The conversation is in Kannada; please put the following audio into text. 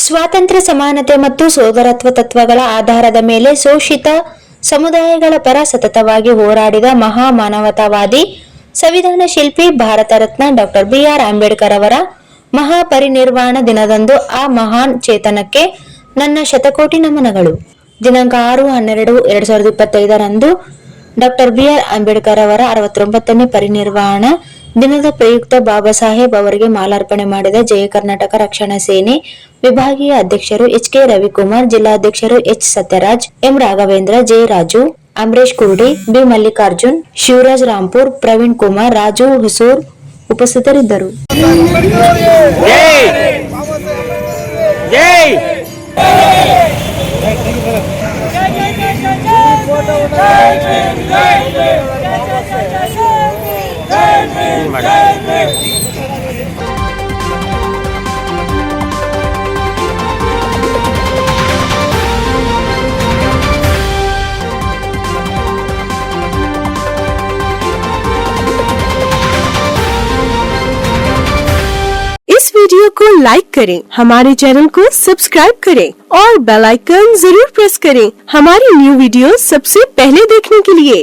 ಸ್ವಾತಂತ್ರ್ಯ, ಸಮಾನತೆ ಮತ್ತು ಸೋದರತ್ವ ತತ್ವಗಳ ಆಧಾರದ ಮೇಲೆ ಶೋಷಿತ ಸಮುದಾಯಗಳ ಪರ ಸತತವಾಗಿ ಹೋರಾಡಿದ ಮಹಾ ಮಾನವತಾವಾದಿ, ಸಂವಿಧಾನ ಶಿಲ್ಪಿ, ಭಾರತ ರತ್ನ ಡಾ. ಬಿ.ಆರ್. ಅಂಬೇಡ್ಕರ್ ಅವರ ಮಹಾಪರಿನಿರ್ವಾಣ ದಿನದಂದು ಆ ಮಹಾನ್ ಚೇತನಕ್ಕೆ ನನ್ನ ಶತಕೋಟಿ ನಮನಗಳು. ದಿನಾಂಕ 6-12-2025 ಡಾ. ಬಿ.ಆರ್. ಅಂಬೇಡ್ಕರ್ ಅವರ 69ನೇ ಪರಿನಿರ್ವಾಣ ದಿನದ ಪ್ರಯುಕ್ತ ಬಾಬಾ ಸಾಹೇಬ್ ಅವರಿಗೆ ಮಾಲಾರ್ಪಣೆ ಮಾಡಿದ ಜಯ ಕರ್ನಾಟಕ ರಕ್ಷಣಾ ಸೇನೆ ವಿಭಾಗೀಯ ಅಧ್ಯಕ್ಷರು ಎಚ್. ಕೆ. ರವಿಕುಮಾರ್, ಜಿಲ್ಲಾಧ್ಯಕ್ಷರು H. Satyaraj, M. Raghavendra, J. Raju, Amaresh Kurdi, B. Mallikarjun, Shivaraj Rampur, Praveen Kumar, Raju Husur ಉಪಸ್ಥಿತರಿದ್ದರು. इस वीडियो को लाइक करें, हमारे चैनल को सब्सक्राइब करें और बेल आइकन जरूर प्रेस करें हमारी न्यू वीडियो सबसे पहले देखने के लिए।